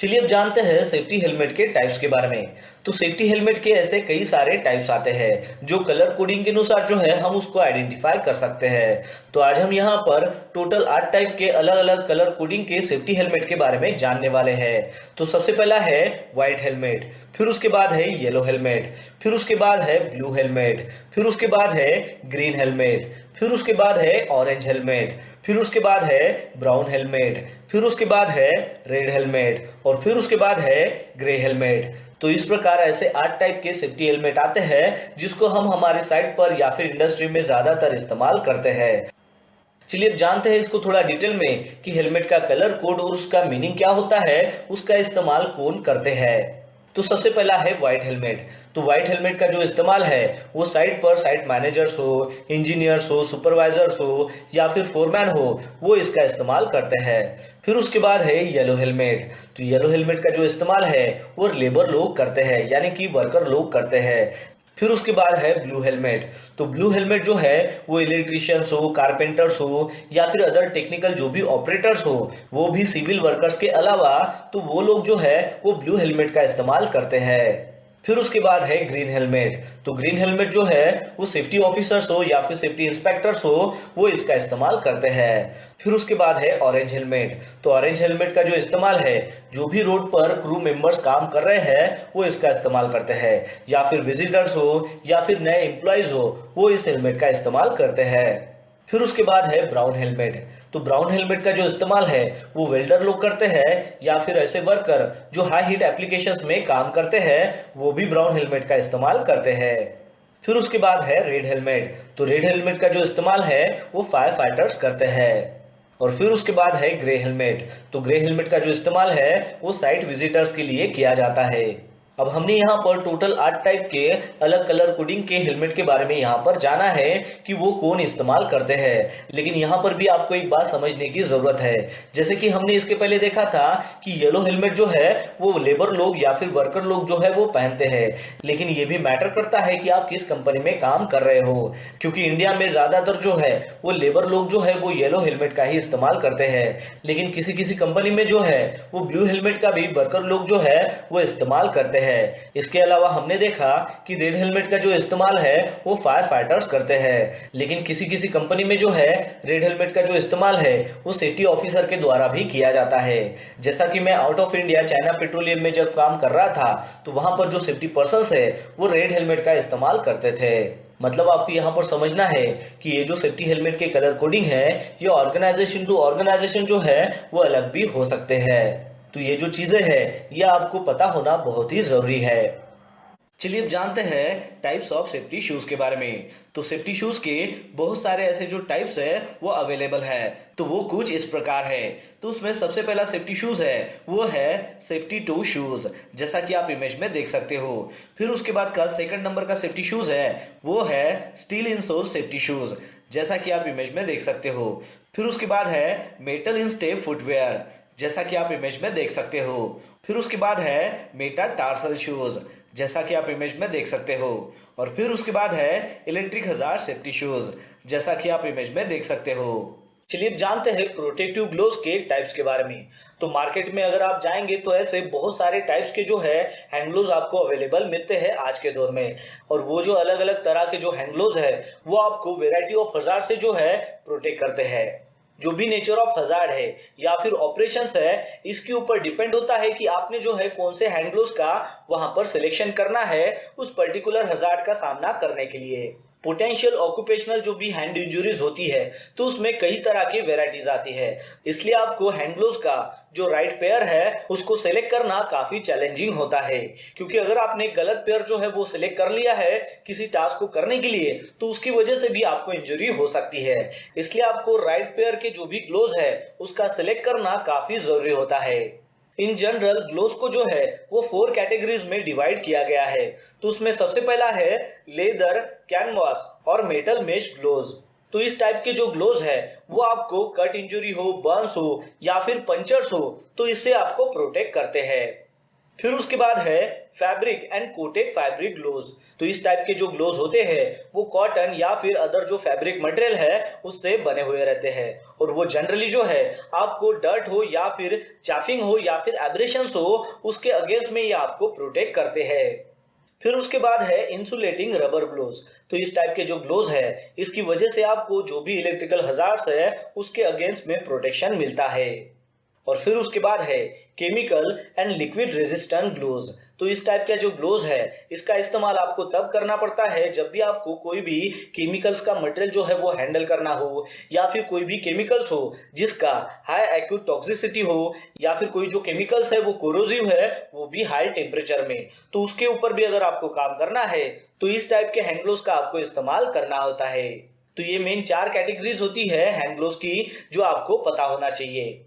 चलिए अब जानते हैं सेफ्टी हेलमेट के टाइप्स के बारे में। तो सेफ्टी हेलमेट के ऐसे कई सारे टाइप्स आते हैं जो कलर कोडिंग के अनुसार जो है हम उसको आइडेंटिफाई कर सकते हैं। तो आज हम यहाँ पर टोटल 8 टाइप के अलग अलग कलर कोडिंग के सेफ्टी हेलमेट के बारे में जानने वाले हैं। तो सबसे पहला है व्हाइट हेलमेट, फिर उसके बाद है येलो हेलमेट, फिर उसके बाद है ब्लू हेलमेट, फिर उसके बाद है ग्रीन हेलमेट, फिर उसके बाद है ऑरेंज हेलमेट, फिर उसके बाद है ब्राउन हेलमेट, फिर उसके बाद है रेड हेलमेट और फिर उसके बाद है ग्रे हेलमेट। तो इस प्रकार ऐसे 8 टाइप के सेफ्टी हेलमेट आते हैं जिसको हम हमारे साइट पर या फिर इंडस्ट्री में ज्यादातर इस्तेमाल करते हैं। चलिए अब जानते हैं इसको थोड़ा डिटेल में कि हेलमेट का कलर कोड और उसका मीनिंग क्या होता है, उसका इस्तेमाल कौन करते हैं। तो सबसे पहला है व्हाइट हेलमेट। तो व्हाइट हेलमेट का जो इस्तेमाल है वो साइट पर साइट मैनेजर्स हो, इंजीनियर्स हो, सुपरवाइजर्स हो या फिर फोरमैन हो, वो इसका इस्तेमाल करते हैं। फिर उसके बाद है येलो हेलमेट। तो येलो हेलमेट का जो इस्तेमाल है वो लेबर लोग करते हैं, यानी कि वर्कर लोग करते हैं। फिर उसके बाद है ब्लू हेलमेट। तो ब्लू हेलमेट जो है वो इलेक्ट्रिशियंस हो, कारपेंटर्स हो या फिर अदर टेक्निकल जो भी ऑपरेटर्स हो, वो भी सिविल वर्कर्स के अलावा, तो वो लोग जो है वो ब्लू हेलमेट का इस्तेमाल करते हैं। फिर उसके बाद है ग्रीन हेलमेट। तो ग्रीन हेलमेट जो है वो सेफ्टी ऑफिसर्स हो या फिर सेफ्टी इंस्पेक्टर्स हो, वो इसका इस्तेमाल करते हैं। फिर उसके बाद है ऑरेंज हेलमेट। तो ऑरेंज हेलमेट का जो इस्तेमाल है, जो भी रोड पर क्रू मेंबर्स काम कर रहे हैं वो इसका इस्तेमाल करते हैं, या फिर विजिटर्स हो या फिर नए एम्प्लॉयज हो, वो इस हेलमेट का इस्तेमाल करते हैं। फिर उसके बाद है ब्राउन हेलमेट। तो ब्राउन हेलमेट का जो इस्तेमाल है वो वेल्डर लोग करते हैं या फिर ऐसे वर्कर जो हाई हीट एप्लीकेशंस में काम करते हैं, वो भी ब्राउन हेलमेट का इस्तेमाल करते हैं। फिर उसके बाद है रेड हेलमेट। तो रेड हेलमेट का जो इस्तेमाल है वो फायर फाइटर्स करते हैं। और फिर उसके बाद है ग्रे हेलमेट। तो ग्रे हेलमेट का जो इस्तेमाल है वो साइट विजिटर्स के लिए किया जाता है। अब हमने यहाँ पर टोटल 8 टाइप के अलग कलर कोडिंग के हेलमेट के बारे में यहाँ पर जाना है कि वो कौन इस्तेमाल करते हैं। लेकिन यहाँ पर भी आपको एक बात समझने की जरूरत है। जैसे कि हमने इसके पहले देखा था कि येलो हेलमेट जो है वो लेबर लोग या फिर वर्कर लोग जो है वो पहनते हैं, लेकिन ये भी मैटर करता है कि आप किस कंपनी में काम कर रहे हो, क्योंकि इंडिया में ज्यादातर जो है वो लेबर लोग जो है वो येलो हेलमेट का ही इस्तेमाल करते हैं, लेकिन किसी किसी कंपनी में जो है वो ब्लू हेलमेट का भी वर्कर लोग जो है वो इस्तेमाल करते हैं। इसके अलावा हमने देखा कि रेड हेलमेट का जो इस्तेमाल है वो फायर फाइटर्स करते हैं, लेकिन किसी किसी कंपनी में जो है रेड हेलमेट का जो इस्तेमाल है वो सेफ्टी ऑफिसर के द्वारा भी किया जाता है। जैसा कि मैं out of India China petroleum में जब काम कर रहा था, तो वहां पर जो सेफ्टी पर्सन्स है वो रेड हेलमेट का इस्तेमाल करते थे। मतलब आपको यहाँ पर समझना है कि ये जो सेफ्टी हेलमेट के कलर कोडिंग है, ये ऑर्गेनाइजेशन टू ऑर्गेनाइजेशन जो है वो अलग भी हो सकते हैं। तो ये जो चीजें हैं ये आपको पता होना बहुत ही जरूरी है। चलिए अब जानते हैं टाइप्स ऑफ सेफ्टी शूज के बारे में। तो सेफ्टी शूज के बहुत सारे ऐसे जो टाइप्स है वो अवेलेबल है। तो वो कुछ इस प्रकार है। तो उसमें सबसे पहला सेफ्टी शूज है वो है सेफ्टी टू शूज, जैसा कि आप इमेज में देख सकते हो। फिर उसके बाद का सेकंड नंबर का सेफ्टी शूज है वो है स्टील इनसोल सेफ्टी शूज, जैसा कि आप इमेज में देख सकते हो। फिर उसके बाद है मेटल इन स्टेप फुटवेयर, जैसा कि आप इमेज में देख सकते हो। फिर उसके बाद है मेटा टार्सल शूज, जैसा कि आप इमेज में देख सकते हो। और फिर उसके बाद है इलेक्ट्रिक हजार्ड सेफ्टी शूज, जैसा कि आप इमेज में देख सकते हो। चलिए अब जानते हैं प्रोटेक्टिव ग्लोव्स के टाइप्स के बारे में। तो मार्केट में अगर आप जाएंगे तो ऐसे बहुत सारे टाइप्स के जो है हैंड ग्लोव्स आपको अवेलेबल मिलते हैं आज के दौर में। और वो जो अलग अलग तरह के जो हैंड ग्लोव्स है वो आपको वेराइटी ऑफ हजार्ड से जो है प्रोटेक्ट करते हैं। जो भी नेचर ऑफ हजार्ड है या फिर ऑपरेशंस है, इसके ऊपर डिपेंड होता है कि आपने जो है कौन से हैंड ग्लोव्स का वहां पर सिलेक्शन करना है उस पर्टिकुलर हजार्ड का सामना करने के लिए। पोटेंशियल ऑक्यूपेशनल जो भी हैंड इंजुरीज होती है तो उसमें कई तरह की वेराइटीज आती है, इसलिए आपको हैंड ग्लोव्स का जो राइट पेयर है उसको सिलेक्ट करना काफी चैलेंजिंग होता है, क्योंकि अगर आपने गलत पेयर जो है वो सिलेक्ट कर लिया है किसी टास्क को करने के लिए तो उसकी वजह से भी आपको इंजरी हो सकती है। इसलिए आपको राइट पेयर के जो भी ग्लोव्स है उसका सिलेक्ट करना काफी जरूरी होता है। इन जनरल ग्लोव्स को जो है वो 4 कैटेगरीज में डिवाइड किया गया है। तो उसमें सबसे पहला है लेदर, कैनवास और मेटल मेश ग्लोव्स। तो इस टाइप के जो ग्लोव्स है वो आपको कट इंजरी हो, बर्न्स हो या फिर पंचर्स हो तो इससे आपको प्रोटेक्ट करते हैं। फिर उसके बाद है fabric and coated fabric gloves. तो इस टाइप के जो ग्लोव्स होते हैं वो कॉटन या फिर अदर जो फैब्रिक मटेरियल है उससे बने हुए रहते हैं और वो जनरली जो है आपको डर्ट हो या फिर चाफिंग हो या फिर एब्रेशंस हो उसके अगेंस्ट में ये आपको प्रोटेक्ट करते हैं। फिर उसके बाद है इंसुलेटिंग रबर ग्लोव्स। तो इस टाइप के जो ग्लोव्स है इसकी वजह से आपको जो भी इलेक्ट्रिकल हजार्ड्स है उसके अगेंस्ट में प्रोटेक्शन मिलता है। और फिर उसके बाद है chemical and liquid resistant gloves. तो इस टाइप का जो ग्लोव्स है इसका इस्तेमाल आपको तब करना पड़ता है जब भी आपको कोई भी केमिकल्स का मटेरियल जो है वो हैंडल करना हो या फिर कोई भी केमिकल्स हो जिसका हाई एक्यूट टॉक्सिसिटी हो या फिर कोई जो केमिकल्स है वो कोरोसिव है वो भी हाई टेम्परेचर में, तो उसके ऊपर भी अगर आपको काम करना है तो इस टाइप के हैंड ग्लोव्स का आपको इस्तेमाल करना होता है। तो ये मेन 4 कैटेगरीज होती है हैंड ग्लोव्स की जो आपको पता होना चाहिए।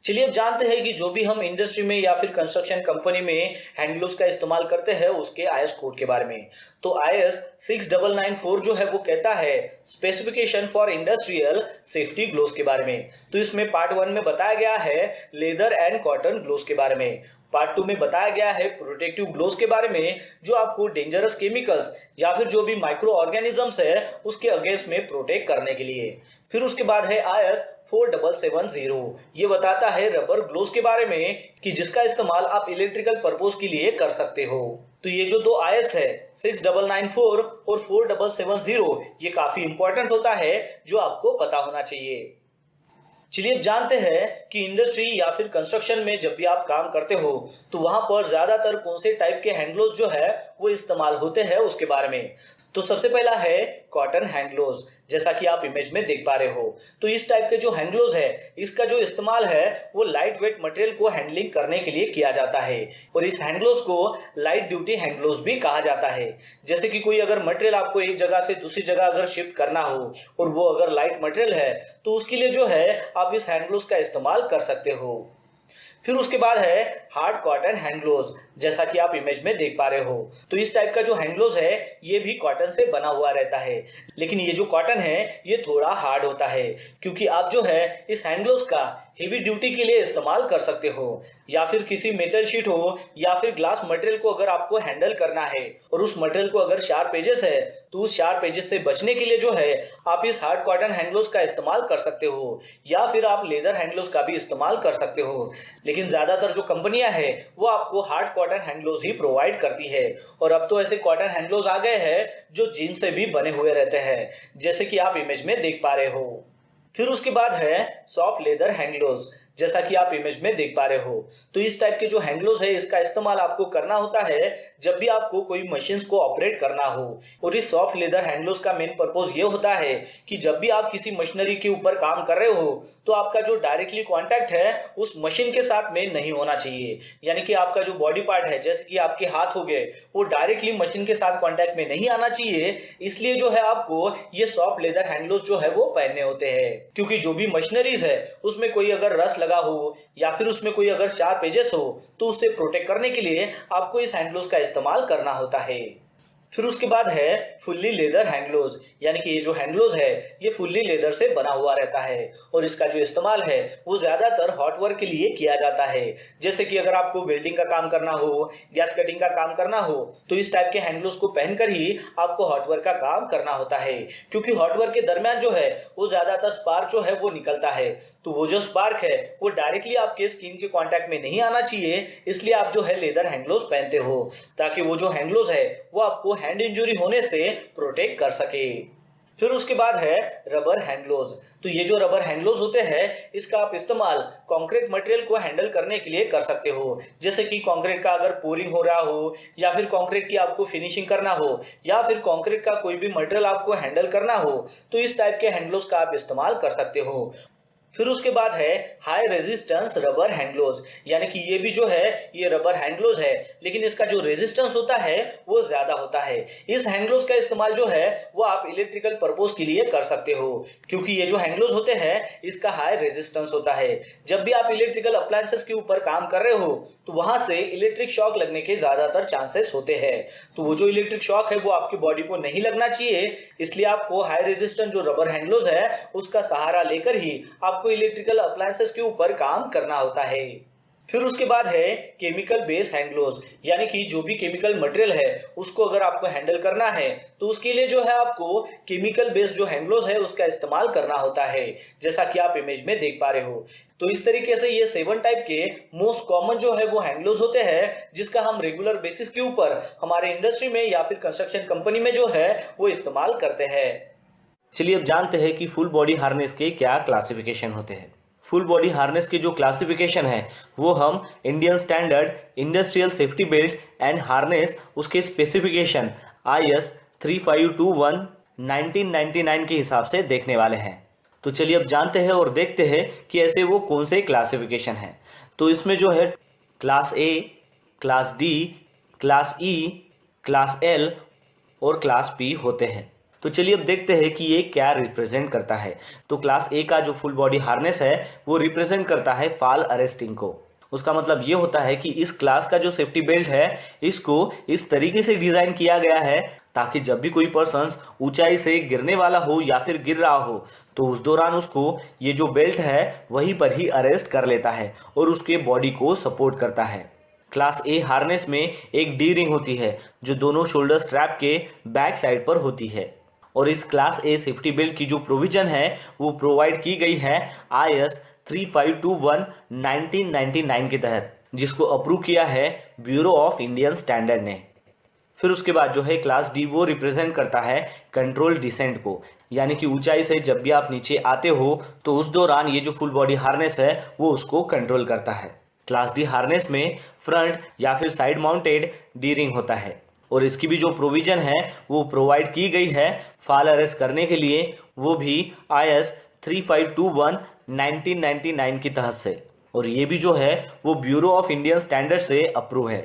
चलिए अब जानते हैं कि जो भी हम इंडस्ट्री में या फिर कंस्ट्रक्शन कंपनी में हैंड ग्लोव्स का इस्तेमाल करते हैं उसके आईएस कोड के बारे में। तो आईएस 6994 जो है वो कहता है specification for industrial safety gloves के बारे में। तो इसमें पार्ट 1 में बताया गया है लेदर एंड कॉटन ग्लोव्स के बारे में, पार्ट 2 में बताया गया है प्रोटेक्टिव ग्लोव्स के बारे में जो आपको डेंजरस केमिकल्स या फिर जो भी माइक्रो ऑर्गेनिजम्स है उसके अगेंस्ट में प्रोटेक्ट करने के लिए। फिर उसके बाद है आईएस 4770, ये बताता है रबर ग्लोव्स के बारे में कि जिसका इस्तेमाल आप इलेक्ट्रिकल पर्पस के लिए कर सकते हो। तो ये जो 2 आईएस है 6994 और 4770 ये काफी इंपॉर्टेंट होता है जो आपको पता होना चाहिए। चलिए अब जानते हैं कि इंडस्ट्री या फिर कंस्ट्रक्शन में जब भी आप काम करते हो तो वहां पर ज्यादातर कौन से टाइप के हैंड ग्लोव्स जो है वो इस्तेमाल होते हैं उसके बारे में। तो सबसे पहला है कॉटन हैंड ग्लोव्स, जैसा कि आप इमेज में देख पा रहे हो। तो इस टाइप के जो हैंड ग्लोव्स है इसका जो इस्तेमाल है वो लाइट वेट मटेरियल को हैंडलिंग करने के लिए किया जाता है और इस हैंड ग्लोव्स को लाइट ड्यूटी हैंड ग्लोव्स भी कहा जाता है। जैसे कि कोई अगर मटेरियल आपको एक जगह से दूसरी जगह अगर शिफ्ट करना हो और वो अगर लाइट मटेरियल है तो उसके लिए जो है आप इस हैंड ग्लोव्स का इस्तेमाल कर सकते हो। फिर उसके बाद है हार्ड कॉटन हैंड ग्लोव्स, जैसा कि आप इमेज में देख पा रहे हो। तो इस टाइप का जो हैंड ग्लोव्स है ये भी कॉटन से बना हुआ रहता है, लेकिन ये जो कॉटन है ये थोड़ा हार्ड होता है क्योंकि आप जो है इस हैंड ग्लोव्स का हेवी ड्यूटी के लिए इस्तेमाल कर सकते हो या फिर किसी मेटल शीट हो या फिर ग्लास मटेरियल को अगर आपको हैंडल करना है और उस मटेरियल को अगर शार्प एजेस है तो उस शार्प एजेस से बचने के लिए जो है आप इस हार्ड कॉटन हैंड ग्लोव्स का इस्तेमाल कर सकते हो या फिर आप लेदर हैंड ग्लोव्स का भी इस्तेमाल कर सकते हो। लेकिन ज्यादातर जो कंपनियां हैं वो आपको हार्ड कॉटन हैंड ग्लोव्स ही प्रोवाइड करती है और अब तो ऐसे कॉटन हैंड ग्लोव्स आ गए हैं जो जीन से भी बने हुए रहते हैं, जैसे कि आप इमेज में देख पा रहे हो। फिर उसके बाद है सॉफ्ट लेदर हैंड ग्लोव्स, जैसा कि आप इमेज में देख पा रहे हो। तो इस टाइप के जो हैंड ग्लोव्स है इसका इस्तेमाल आपको करना होता है जब भी आपको कोई मशीन्स को ऑपरेट करना हो और इस सॉफ्ट लेदर हैंड ग्लोव्स का मेन पर्पस ये होता है कि जब भी आप किसी मशीनरी के ऊपर काम कर रहे हो तो आपका जो डायरेक्टली कांटेक्ट है उस मशीन के साथ में नहीं होना चाहिए, यानी कि आपका जो बॉडी पार्ट है जैसे कि आपके हाथ हो गए वो डायरेक्टली मशीन के साथ कांटेक्ट में नहीं आना चाहिए। इसलिए जो है आपको ये सॉफ्ट लेदर हैंड ग्लोव्स जो है वो पहनने होते हैं, क्योंकि जो भी मशीनरीज है उसमें कोई अगर रस लगा हो या फिर उसमें कोई अगर शार्प एजेस हो तो उससे प्रोटेक्ट करने के लिए आपको इस हैंड ग्लोव्स का इस्तेमाल करना होता है। फिर उसके बाद है फुल्ली लेदर हैंड ग्लोव्स, यानी कि ये जो हैंड ग्लोव्स है ये फुल्ली लेदर से बना हुआ रहता है और इसका जो इस्तेमाल है वो ज्यादातर हॉट वर्क के लिए किया जाता है। जैसे कि अगर आपको वेल्डिंग का काम करना हो, गैस कटिंग का काम करना हो तो इस टाइप के हैंड ग्लोव्स को पहनकर ही आपको हॉट वर्क का काम करना होता है, क्योंकि हॉट वर्क के दरमियान जो है वो ज्यादातर स्पार्क जो है वो निकलता है। तो वो जो स्पार्क है वो डायरेक्टली आपके स्किन के कांटेक्ट में नहीं आना चाहिए, इसलिए आप जो है लेदर हैंड ग्लोव्स पहनते हो ताकि वो जो हैंड ग्लोव्स है वो आपको हैंड इंजरी होने से प्रोटेक्ट कर सके। फिर उसके बाद है रबर हैंड ग्लोव्स। तो ये जो रबर हैंड ग्लोव्स होते हैं इसका आप इस्तेमाल कंक्रीट मटेरियल को हैंडल करने के लिए कर सकते हो, जैसे कि कंक्रीट का अगर पोरिंग हो रहा हो या फिर कंक्रीट की आपको फिनिशिंग करना हो या फिर कंक्रीट का कोई भी मटेरियल आपको हैंडल करना हो तो इस टाइप के हैंड ग्लोव्स का आप इस्तेमाल कर सकते हो। फिर उसके बाद है high resistance rubber hand gloves, यानी कि ये भी जो है ये रबर हैंड ग्लोव्स है लेकिन इसका जो रेजिस्टेंस होता है वो ज्यादा होता है। इस हैंड ग्लोव्स का इस्तेमाल जो है वो आप इलेक्ट्रिकल पर्पस के लिए कर सकते हो, क्योंकि ये जो हैंड ग्लोव्स होते हैं इसका हाई रेजिस्टेंस होता है। जब भी आप इलेक्ट्रिकल अप्लायंसेस के ऊपर काम कर रहे हो तो वहां से इलेक्ट्रिक शॉक लगने के ज्यादातर चांसेस होते हैं। तो वो जो इलेक्ट्रिक शॉक है वो आपकी बॉडी को नहीं लगना चाहिए, इसलिए आपको हाई रेजिस्टेंस जो रबर हैंड ग्लोव्स है उसका सहारा लेकर ही आपको इलेक्ट्रिकल अप्लायंसेस के ऊपर काम करना होता है। फिर उसके बाद है केमिकल बेस्ड हैंड ग्लोव्स, यानी कि जो भी केमिकल मटेरियल है उसको अगर आपको हैंडल करना है तो उसके लिए जो है आपको केमिकल बेस्ड जो हैंड ग्लोव्स है उसका इस्तेमाल करना होता है, जैसा कि आप इमेज में देख पा रहे हो। तो इस तरीके से ये 7 टाइप के मोस्ट कॉमन जो है वो हैंड ग्लोव्स होते हैं, जिसका हम रेगुलर बेसिस के ऊपर हमारे इंडस्ट्री में या फिर कंस्ट्रक्शन कंपनी में जो है वो इस्तेमाल करते हैं। चलिए अब जानते हैं कि फुल बॉडी हार्नेस के क्या क्लासिफिकेशन होते हैं। फुल बॉडी हार्नेस के जो क्लासिफिकेशन है वो हम Indian standard industrial safety belt and harness उसके स्पेसिफिकेशन IS 3521 1999 के हिसाब से देखने वाले हैं। तो चलिए अब जानते हैं और देखते हैं कि ऐसे वो कौन से क्लासिफिकेशन हैं। तो इसमें जो है class A, class D, class E, class L और क्लास P होते हैं। तो चलिए अब देखते हैं कि ये क्या रिप्रेजेंट करता है। तो क्लास A का जो फुल बॉडी हार्नेस है वो रिप्रेजेंट करता है फॉल अरेस्टिंग को। उसका मतलब ये होता है कि इस क्लास का जो सेफ्टी बेल्ट है इसको इस तरीके से डिज़ाइन किया गया है ताकि जब भी कोई पर्सन ऊंचाई से गिरने वाला हो या फिर गिर रहा हो तो उस दौरान उसको ये जो बेल्ट है वहीं पर ही अरेस्ट कर लेता है और उसके बॉडी को सपोर्ट करता है। क्लास A हार्नेस में एक डी रिंग होती है जो दोनों शोल्डर स्ट्रैप के बैक साइड पर होती है और इस क्लास A सेफ्टी बेल्ट की जो प्रोविजन है वो प्रोवाइड की गई है IS 3521 1999 के तहत, जिसको अप्रूव किया है ब्यूरो ऑफ इंडियन स्टैंडर्ड ने। फिर उसके बाद जो है क्लास D वो रिप्रेजेंट करता है कंट्रोल डिसेंट को, यानी कि ऊंचाई से जब भी आप नीचे आते हो तो उस दौरान ये जो फुल बॉडी हार्नेस है वो उसको कंट्रोल करता है। क्लास D हार्नेस में फ्रंट या फिर साइड माउंटेड डी रिंग होता है और इसकी भी जो प्रोविजन है वो प्रोवाइड की गई है फॉल अरेस्ट करने के लिए, वो भी IS 3521 1999 की तहत से, और ये भी जो है वो ब्यूरो ऑफ इंडियन स्टैंडर्ड से अप्रूव है।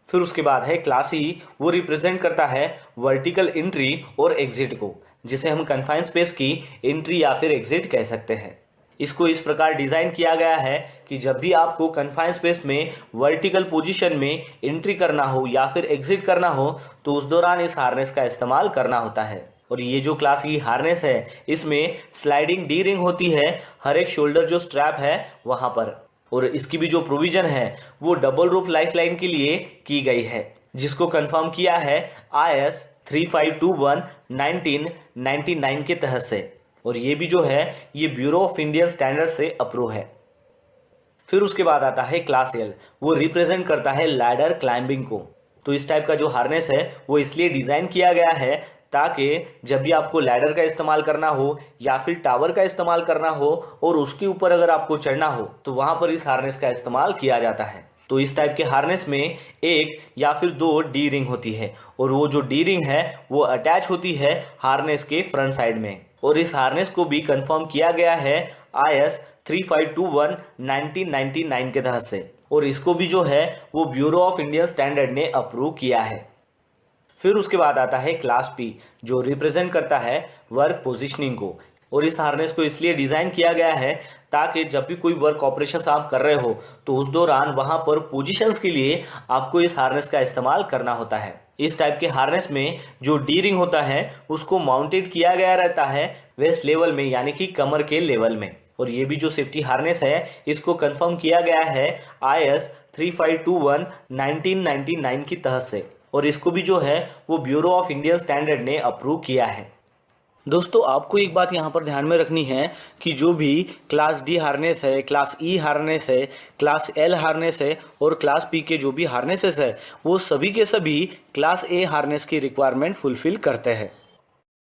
फिर उसके बाद है क्लास E, वो रिप्रेजेंट करता है वर्टिकल एंट्री और एग्जिट को, जिसे हम कन्फाइंड स्पेस की एंट्री या फिर एग्जिट कह सकते हैं। इसको इस प्रकार डिज़ाइन किया गया है कि जब भी आपको कन्फाइंड स्पेस में वर्टिकल पोजीशन में एंट्री करना हो या फिर एग्जिट करना हो तो उस दौरान इस हार्नेस का इस्तेमाल करना होता है। और ये जो क्लास की हार्नेस है इसमें स्लाइडिंग डी रिंग होती है हर एक शोल्डर जो स्ट्रैप है वहाँ पर, और इसकी भी जो प्रोविजन है वो डबल रोप लाइफ लाइन के लिए की गई है, जिसको कंफर्म किया है IS 3521 1999 के तहत से, और ये भी जो है ये ब्यूरो ऑफ इंडियन स्टैंडर्ड से अप्रूव है। फिर उसके बाद आता है क्लास L, वो रिप्रेजेंट करता है लैडर क्लाइंबिंग को। तो इस टाइप का जो हार्नेस है वो इसलिए डिज़ाइन किया गया है ताकि जब भी आपको लैडर का इस्तेमाल करना हो या फिर टावर का इस्तेमाल करना हो और उसके ऊपर अगर आपको चढ़ना हो तो वहाँ पर इस हार्नेस का इस्तेमाल किया जाता है। तो इस टाइप के हार्नेस में एक या फिर 2 डी रिंग होती है और वो जो डी रिंग है वो अटैच होती है हार्नेस के फ्रंट साइड में, और इस हार्नेस को भी कंफर्म किया गया है IS 3521 1999 के तहत से, और इसको भी जो है वो ब्यूरो ऑफ इंडियन स्टैंडर्ड ने अप्रूव किया है। फिर उसके बाद आता है क्लास P, जो रिप्रेजेंट करता है वर्क पोजीशनिंग को, और इस हार्नेस को इसलिए डिज़ाइन किया गया है ताकि जब भी कोई वर्क ऑपरेशंस आप कर रहे हो तो उस दौरान वहाँ पर पोजीशंस के लिए आपको इस हार्नेस का इस्तेमाल करना होता है। इस टाइप के हार्नेस में जो डी रिंग होता है उसको माउंटेड किया गया रहता है वेस्ट लेवल में, यानी कि कमर के लेवल में, और ये भी जो सेफ्टी हार्नेस है इसको कंफर्म किया गया है IS 3521 1999 की तहत से, और इसको भी जो है वो ब्यूरो ऑफ इंडियन स्टैंडर्ड ने अप्रूव किया है। दोस्तों आपको एक बात यहाँ पर ध्यान में रखनी है कि जो भी क्लास D हार्नेस है, क्लास E हार्नेस है, क्लास L हार्नेस है और क्लास P के जो भी हार्नेसेस है वो सभी के सभी क्लास A हार्नेस की रिक्वायरमेंट फुलफिल करते हैं।